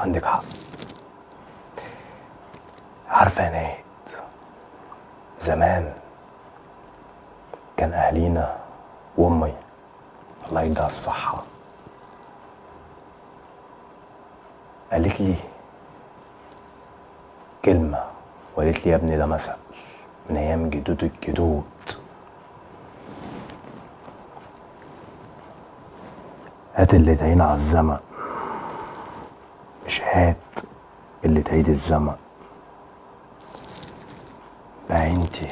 عندك حق. عارفه يا نهاد، زمان كان اهالينا وامي الله يديها الصحه قالت لي كلمه، وقالت لي يا ابني ده مثل من ايام جدود الجدود. هات اللي تعين على الزمن، مش هات اللي تعيد الزمن. بقى انتي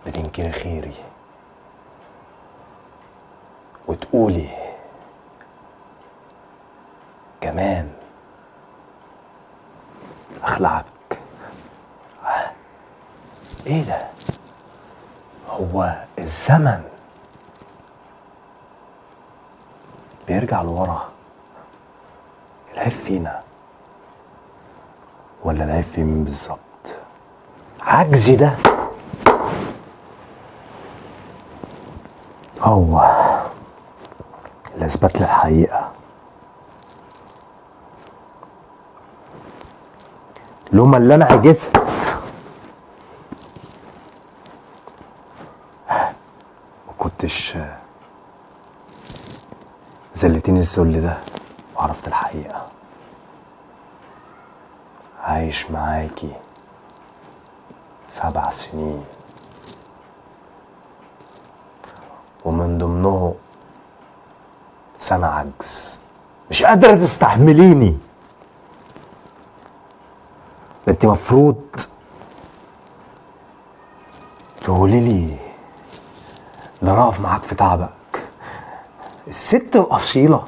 بتنكري خيري وتقولي كمان اخلعك. ايه ده؟ هو الزمن بيرجع لورا؟ العيب فينا ولا العيب في مين بالظبط؟ عجزي ده هو اللي اثبت لي الحقيقه. لوما اللي انا عجزت ما كنتش زلتيني الذل ده وعرفت الحقيقه. عايش معاكي 7 سنين ومن ضمنهم سنة عجز، مش قادرة تستحمليني. ده انت مفروض تقولي لي ده انا اقف معاك في تعبك. الست الأصيلة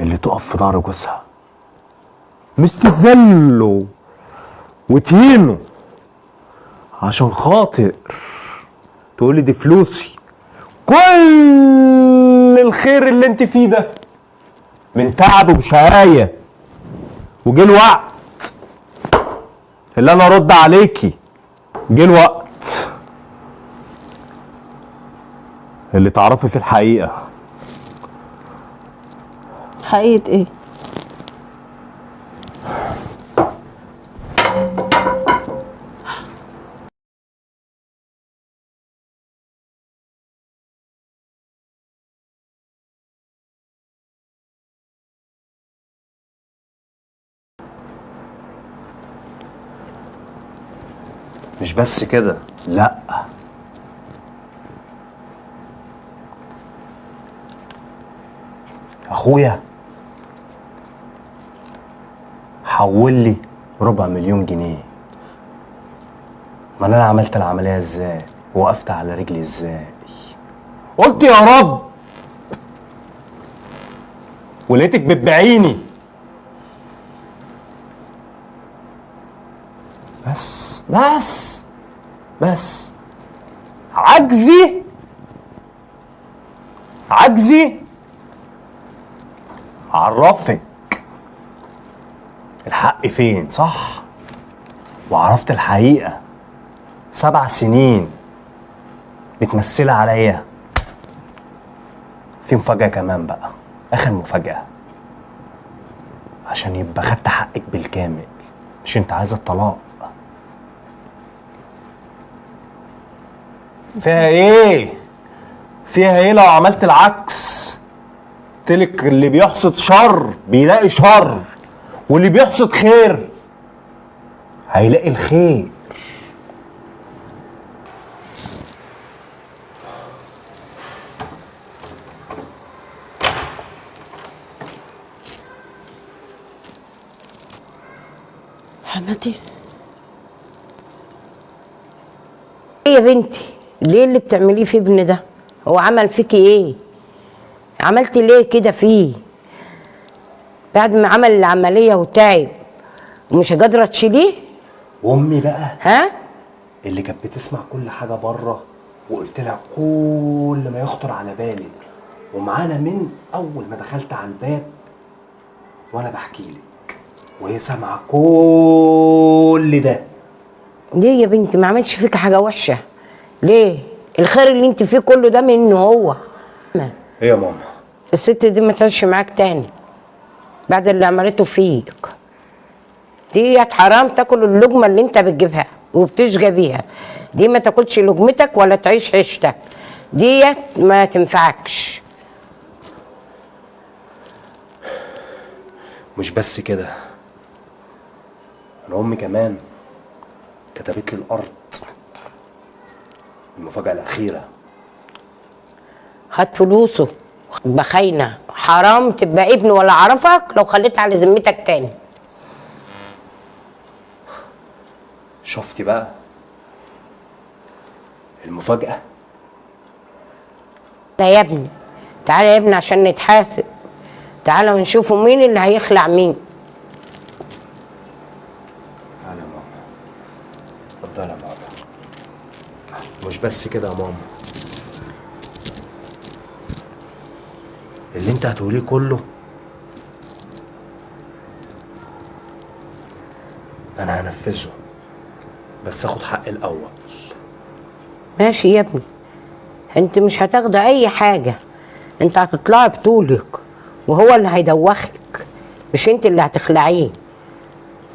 اللي تقف في ظهر جوزها مش تذله وتهينه عشان خاطر تقولي دي فلوسي. كل الخير اللي انت فيه ده من تعب وشقاية، وجه الوقت اللي انا ارد عليكي. جه الوقت اللي تعرفي فيه الحقيقة. حقيقة ايه؟ مش بس كده، لا، اخويا حول لي 250,000 جنيه. ما انا عملت العمليه ازاي؟ وقفت على رجلي ازاي؟ قلت يا رب، ولقيتك بتبيعيني. بس عجزي عرفك الحق فين، صح؟ وعرفت الحقيقة. 7 سنين بتمثلي عليا. في مفاجأة كمان بقى، آخر مفاجأة، عشان يبقى خدت حقك بالكامل. مش انت عايزة الطلاق؟ فيها ايه لو عملت العكس؟ قلتلك اللي بيحصد شر بيلاقي شر، واللي بيحصد خير هيلاقي الخير. حماتي ايه يا بنتي؟ ليه اللي بتعمليه في ابن ده؟ هو عمل فيكي ايه؟ عملتي ليه كده فيه؟ بعد ما عمل العمليه وتعب ومش قادره تشيليه؟ وامي بقى ها؟ اللي كانت بتسمع كل حاجه بره، وقلت لها كل ما يخطر على بالي، ومعانا من اول ما دخلت على الباب وانا بحكي لك، وهي سامعه كل ده. ليه يا بنتي ما عملتش فيك حاجه وحشه؟ ليه؟ الخير اللي انت فيه كله ده منه هو. ايه يا ماما؟ الست دي ما تعيش معاك تاني. بعد اللي عملته فيك. ديت حرام تاكل اللقمه اللي انت بتجيبها وبتشقى بيها، دي ما تاكلش لقمتك ولا تعيش عيشتك، ديت ما تنفعكش. مش بس كده، انا امي كمان كتبت لي الارض، المفاجأة الأخيرة. هات فلوسه بخاينه، حرام تبقى ابن ولا عرفك لو خليت على ذمتك تاني. شفتي بقى المفاجأة؟ تعالى يا ابني، تعالى يا ابني عشان نتحاسب، تعالى ونشوفوا مين اللي هيخلع مين. تعالى يا ماما، اتفضلي يا ماما. مش بس كده يا ماما، اللي انت هتقوليه كله انا هنفذه، بس اخد حقي الاول. ماشي يا ابني، انت مش هتاخدي اي حاجه، انت هتطلعي بطولك وهو اللي هيدوخك، مش انت اللي هتخلعيه.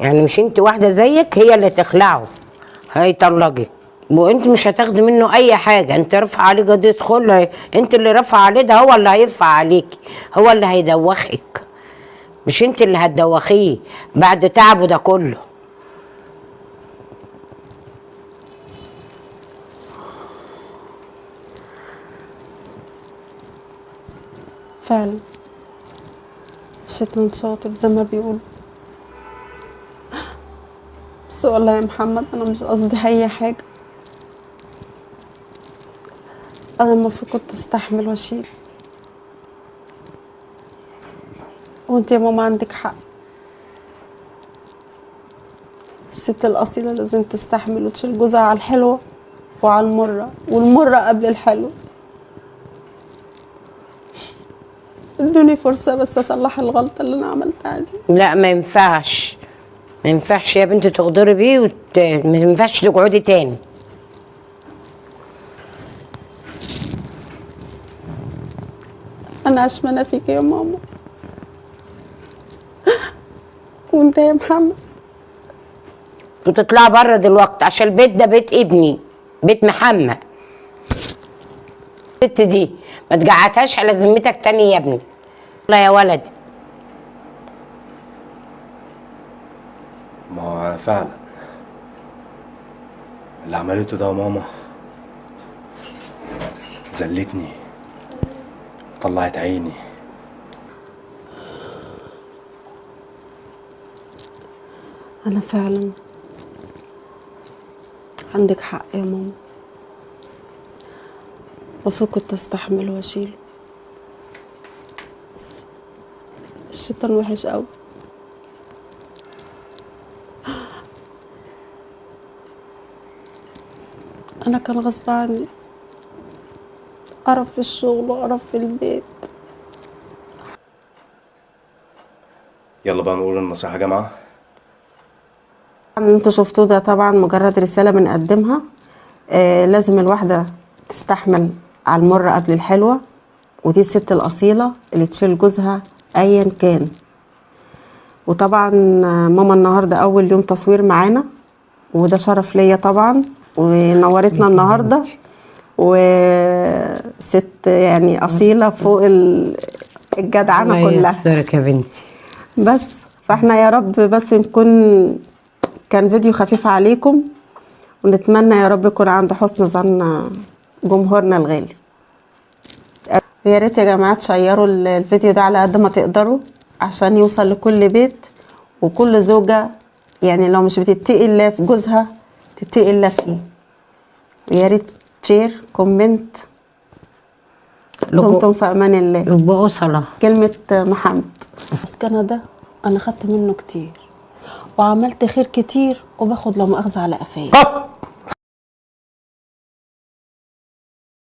يعني مش انت واحده زيك هي اللي تخلعه، هيطلقك وانت مش هتاخدي منه اي حاجه. انت رافعه عليه قضيه خلع، انت اللي رافعه عليه، ده هو اللي هيرفع عليكي، هو اللي هيدوخك، مش انت اللي هتدوخيه بعد تعبه ده كله. فعلا الشيطان شاطر زي ما بيقولوا. بس والله يا محمد انا مش قصدي اي حاجه، انا المفروض كنت استحمل واشيل، وانت يا ماما عندك حق، الست الاصيله لازم تستحمل وتشيل جوزها على الحلوه وعلى المره، والمره قبل الحلوه. ادوني فرصه بس اصلح الغلطه اللي انا عملتها دي. لا ما ينفعش، ما ينفعش يا بنتي تغدري بيه ما ينفعش تقعدي تاني. انا عشمانه فيك يا ماما، وانت يا محمد وتطلع بره دلوقتي عشان البيت ده بيت ابني، بيت محمد. الست دي ما تقعدهاش على ذمتك تاني يا ابني. لا يا ولدي. ما هو فعلا اللي عملته ده يا ماما ذلتني، طلعت عيني. انا فعلا عندك حق يا ماما، المفروض كنت استحمل واشيله، بس الشيطان وحش قوي. انا كان غصب عني، قرف في الشغل وقرف في البيت. يلا بقى نقول النصيحة يا جماعة. اللي انتوا شفتوه ده طبعا مجرد رسالة بنقدمها. لازم الواحدة تستحمل على المرة قبل الحلوة، ودي الست الأصيلة اللي تشيل جوزها أيا كان. وطبعا ماما النهاردة أول يوم تصوير معانا، وده شرف ليا طبعا، ونورتنا النهاردة، وست يعني أصيلة فوق الجدعنة كلها. الله يسترك يا بنتي. بس فاحنا يا رب بس نكون كان فيديو خفيف عليكم، ونتمنى يا رب يكون عند حسن ظن جمهورنا الغالي. يا ريت يا جماعه تشيروا الفيديو ده على قد ما تقدروا عشان يوصل لكل بيت وكل زوجه، يعني لو مش بتتقي الله في جوزها تتقي الله فيه. ويا ريت شير كومنت. دمتم في امان الله. لب أصلة كلمه محمد. بس كندا انا خدت منه كتير وعملت خير كتير، وباخد لا مؤاخذه على قفايا.